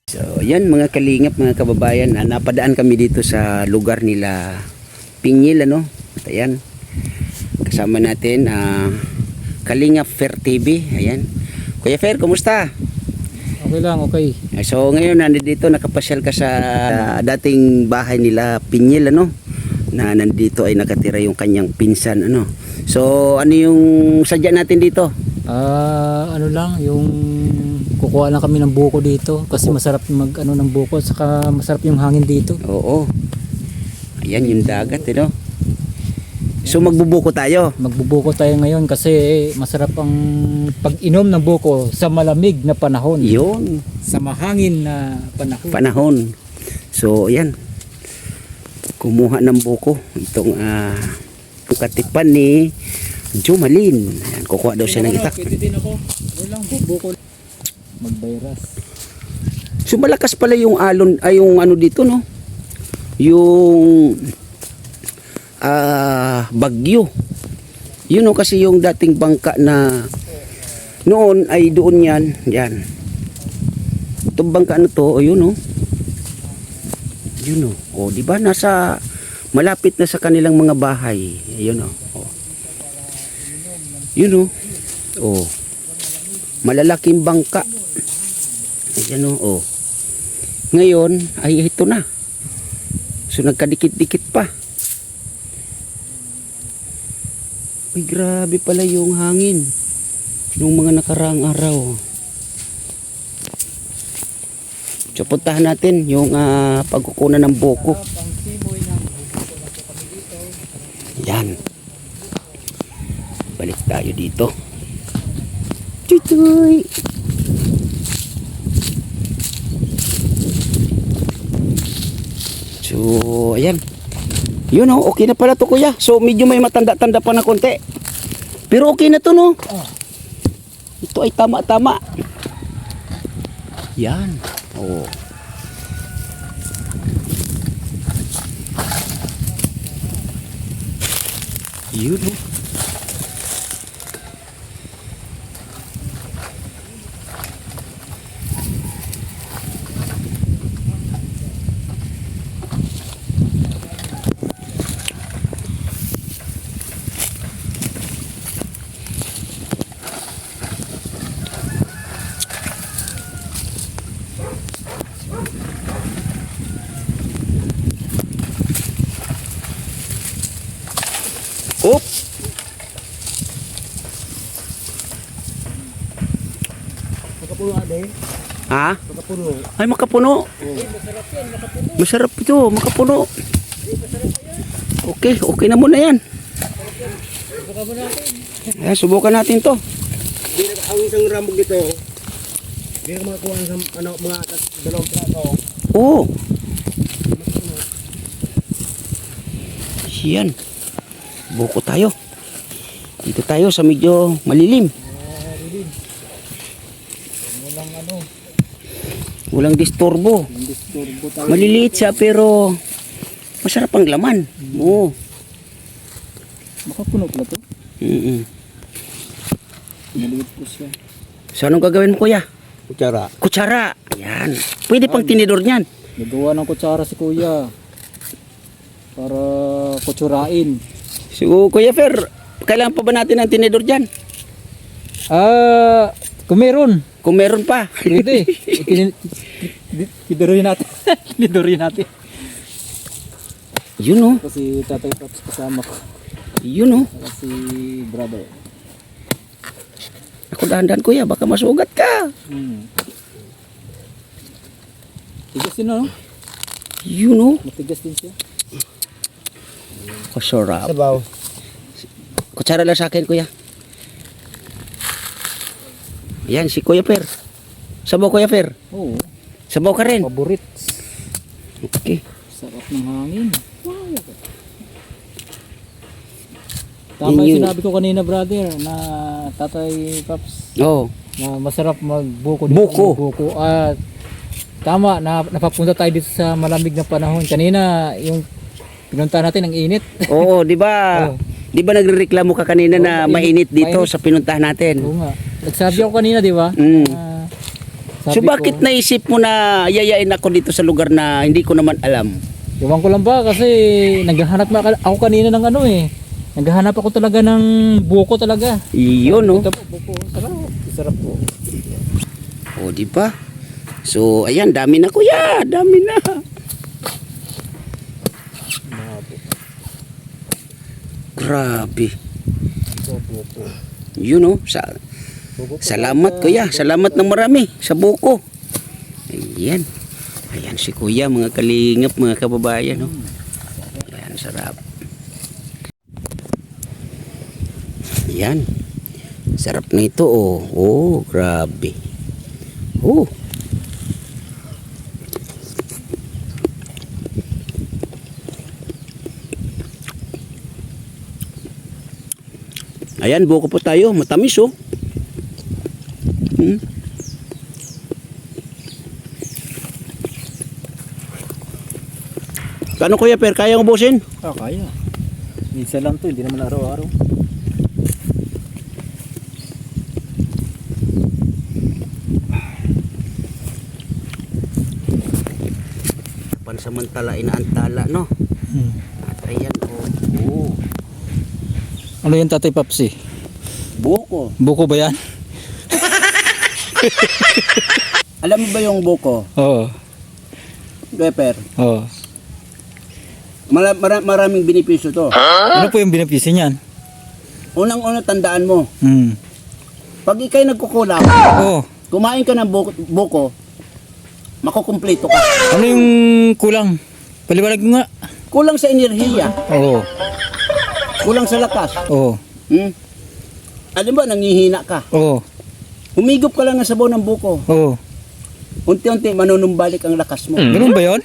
So, yan mga kalingap, mga kababayan, napadaan kami dito sa lugar nila Piñil, ano? At ayan, kasama natin Kalingap Fer TV. Ayan. Kuya Fer, kumusta? Okay lang, okay. So, ngayon nandito nakapasyal ka sa dating bahay nila Piñil, ano? Na nandito ay nakatira yung kanyang pinsan, ano? So, ano yung sadya natin dito? Ano lang, yung kukuha lang kami ng buko dito kasi masarap mag ano ng buko, saka masarap yung hangin dito. Oo. Ayan yung dagat, no? So magbubuko tayo. Magbubuko tayo ngayon kasi masarap ang pag-inom ng buko sa malamig na panahon. Yun. Sa mahangin na Panahon. So, ayan. Kumuha ng buko. Itong katipan ni Jumalin. Ayan, kukuha daw siya ng itak. Pwede din ako. Ano lang, buko. Magbayras. So malakas pala yung alon, ay yung ano dito, no? Yung bagyo. Yun, no, kasi yung dating bangka na noon ay doon yan. Yan. Itong bangka na to, o yun, no? Yun, no? O, di ba nasa malapit na sa kanilang mga bahay. Yun, no? O. Yun, no? O. Malalaking bangka. Ayan, o. Ngayon ay ito na. So nagkadikit-dikit pa. Ay, grabe pala yung hangin nung mga nakaraang araw. So puntahan natin yung pagkukunan ng buko. Yan. Balik tayo dito. Tutoy! So, ayan. Yun, oh, okay na pala to, kuya. So, medyo may matanda-tanda pa na konti. Pero okay na to, no? Ito ay tama-tama. Yan. Oh. Yun, oh. Op. Makapuno ade. Ha? Makapuno. Ay, makapuno. Masarap yan, makapuno. Masarap ito, makapuno. Okay, okay na muna yan. Subukan mo natin. Ayan, subukan natin to. Ang isang ramog dito, hindi na makakuha ng mga dalawang plato. Oo. Yan. Buko tayo. Dito tayo sa medyo malilim. Walang ano, Walang disturbo. disturbo tayo. Maliliit siya pero masarap ang laman. Oo. Makapuno pala to. Maliit po siya. So anong gagawin mo, kuya? Kutsara. Kutsara. Yan. Pwede pang tinidor niyan. Nagawa ng kutsara si kuya. Para kutsurain. So, Kuya Fer, kailangan pa ba natin ng tinidor dyan? Kung meron, Kung meron pa. pwede. Kiduruin natin. Kiduruin natin. Yun, oh. Kasi Tatay Pops kasama ko. Yun, oh. Kasi brother. Ako dahan-dahan, kuya. Baka masugat ka. Tigas din no? Yun, oh. Matigas din siya. Kasarap. Sabaw. Kutsara lang sa akin, kuya. Yan, si Kuya Fer. Sabaw, Kuya Fer. Oo. Sabaw ka rin. Paborit. Okay. Sarap ng hangin. Wow. Tama yung Yun. sinabi ko kanina brother na Tatay Pops Oo. na masarap magbuko Buko. Buko. At tama na napapunta tayo dito sa malamig na panahon. Kanina yung pinunta natin ang init. Oo, di ba? Oo. Di ba nagrereklamo ka kanina Oo, na mainit dito mainit. sa pinuntahan natin? Oo nga. Nagsabi ako kanina, di ba? Mm. So bakit naisip mo na yayain ako dito sa lugar na hindi ko naman alam? Iwan ko lang ba kasi naghahanap ako kanina ng ano eh. Naghahanap ako talaga ng buko talaga. Iyon, no? Ito po, buko. Sarap. Sarap po. O, di ba? So, ayan, dami na kuya. Dami na. Grabe. Yun, no? Salamat, kuya. Salamat ng marami sa buko. Ayan. Ayan si kuya, mga kalingap, mga kababayan, no? Ayan, sarap. Ayan. Sarap nito, oh. Oh, grabe. Oh. Ayan, buko po tayo. Matamis, oh. Hmm. Kano kuya Per, kaya ubusin? Kaya. Minsan lang to, hindi naman araw-araw. Pansamantala, inaantala, no? At ayan, oh. Oh. Ano yung Tatay Papsi? Buko. Buko ba yan? Alam mo ba yung buko? Oo. Kuya Per, Oo. maraming benepisyo to. Ano po yung benepisyo niyan? Unang-una tandaan mo, Hmm. pag ikay nagkukulang, Oo. kumain ka ng buko, makukumpleto ka. Ano yung kulang? Paliwanag mo nga. Kulang sa enerhiya, Oo. kulang sa lakas. Oo. Hmm? Alam ba, nangihina ka. Oo. Humigop ka lang ng sabaw ng buko. Oo. Unti-unti manunumbalik ang lakas mo. Ganun ba yun?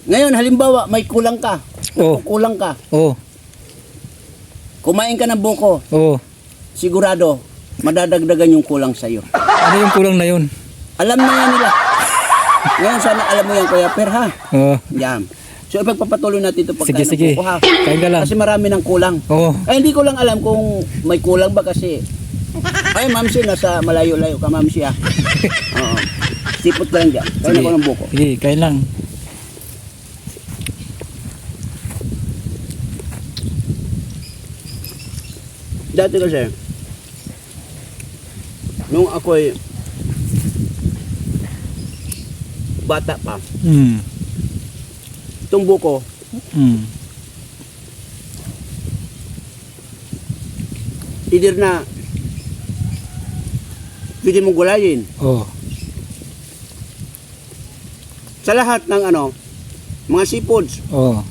Ngayon, halimbawa, may kulang ka. Oo. Kulang ka. Oo. Kumain ka ng buko, Oo. sigurado, madadagdagan yung kulang sa'yo. Ano yung kulang na yun? Alam na yan nila. Ngayon, sana alam mo yan, Kuya Per, ha? Oo. Yan. So, ipagpapatuloy natin ito Sige, pagkain ng sige. buko, ha? Kain ka lang. Kasi marami ng kulang. Oo. Ay, hindi ko lang alam kung may kulang ba kasi. Ay, Mamsi, nasa malayo-layo ka, Mamsi, ha? Oo. Sipot ka lang dyan. Kain ako ng buko. Sige, kain lang. Dati kasi, nung ako'y bata pa, Hmm. itong buko, Hmm. either na pwede mong gulayin. Oo. Sa lahat ng ano, mga seafoods, Oo.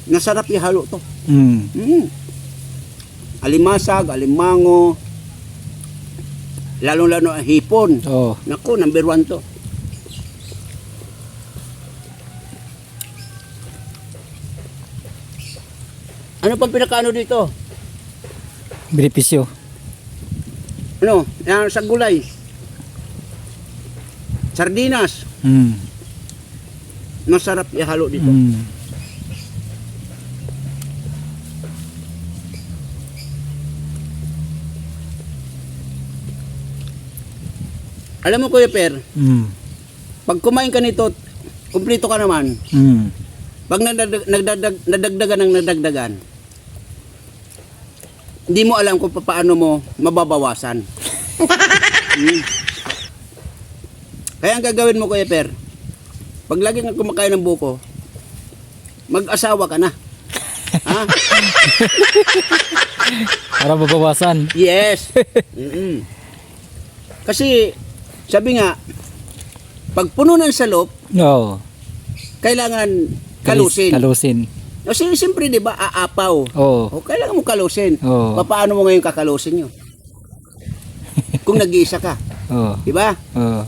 nasarap ihalo to. Hmm. Alimasag, alimango, lalo-lalo ang hipon. Oo. Naku, number 1 to. Ano pang pinakaano dito? Benepisyo. Ano? Yan, sa gulay. Sardinas. Hmm. Masarap ihalo dito. Hmm. Alam mo Kuya Per, Hmm. pag kumain ka nito, kumplito ka naman. Hmm. Pag nadagdagan ng nadagdagan, hindi mo alam kung paano mo mababawasan. Kaya ang gagawin mo Kuya Per, pag lagi kang kumakain ng buko, mag-asawa ka na. Ha? Para mabawasan. Yes. Kasi, sabi nga, pag puno ng salop, Oo. kailangan kalusin. Kalusin. Kasi siyempre, di ba, aapaw. Oo. O, kailangan mo kalusin. Oo. Paano mo ngayon kakalusin yun? Kung nag-iisa ka. Oo. Di ba? Oo.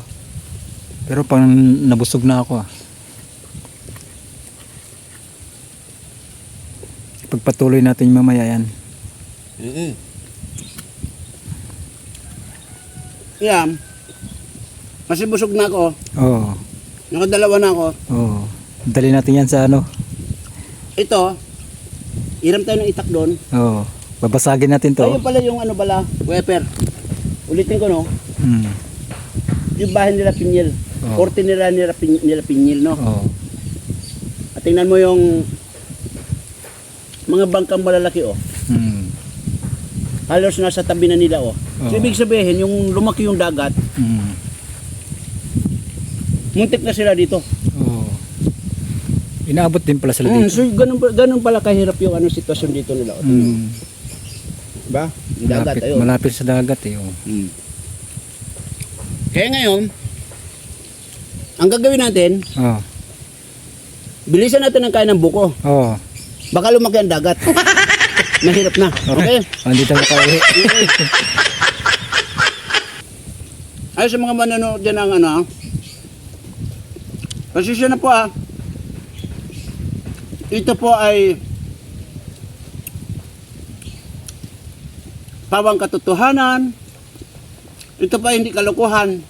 Pero pang nabusog na ako ah. Pagpatuloy natin mamaya yan. Yan. Kasi busog na ako. Oo. Nakadalawa na ako. Oo. Dali natin yan sa ano. Ito, iram tayo ng itak doon. Oo. Babasagin natin to. Ayun pala yung ano bala, weper. Ulitin ko, no? Mm. Yung bahay nila Pinyel. Oh. Korte nila Pinyel, no? Oo. At tingnan mo yung mga bangkang malalaki, oh. Mm. Halos nasa tabi na nila, oh. So, Oo. ibig sabihin, yung lumaki yung dagat, Mm. muntik na sila dito. Oo. Inaabot din pala sila dito. So, ganun pala kahirap yung sitwasyon dito nila. Oh. Mm. Diba? Yung dagat, Malapit, ayun. malapit sa dagat eh. Oh. Mm. Kaya ngayon, ang gagawin natin, Oh. bilisan natin ang kain ng buko. Oh. Baka lumaki ang dagat. Mahirap na. Okay? Andito na kauwi. Ay, sa mga manonood dyan ng pasensya na po ito po ay pawang katotohanan. Ito pa hindi kalokohan.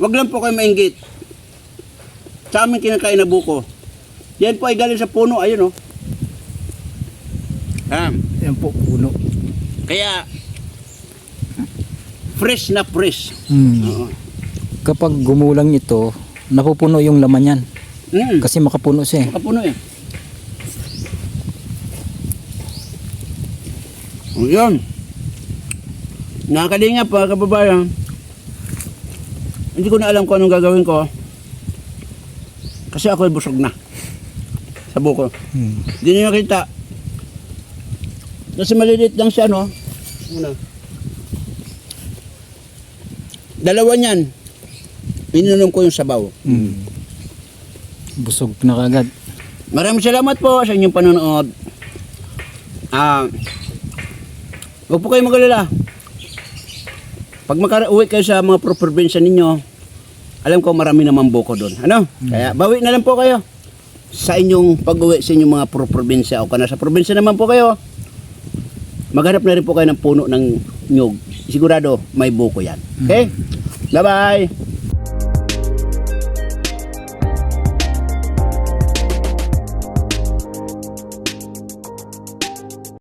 Wag lang po kayo mainggit. Sa amin kinakain na buko. Yan po ay galing sa puno. Ayun, oh. Yan po, puno. Kaya, fresh na fresh. Mm. Oo. Kapag gumulang ito, napupuno yung laman yan. Kasi Kasi makapuno siya eh. makapuno eh. O yun. Nakakalinga pa, kababayan. Hindi ko na alam kung anong gagawin ko. Kasi ako ay busog na. Sa buko. Mm. Hindi niyo nakita. Kasi maliliit lang siya, no? Una. Dalawa niyan. Ininom ko yung sabaw. Mm. Busog na kagad. Maraming salamat po sa inyong panonood. Huwag po kayo mag-alala. Pag makauwi kayo sa mga probinsya ninyo, alam ko marami naman buko doon. Ano? Kaya bawi na lang po kayo sa inyong pag-uwi sa inyong mga probinsya o kana sa probinsya naman po kayo. Maghanap na rin po kayo ng puno ng nyug. Sigurado may buko yan. Okay? Bye-bye!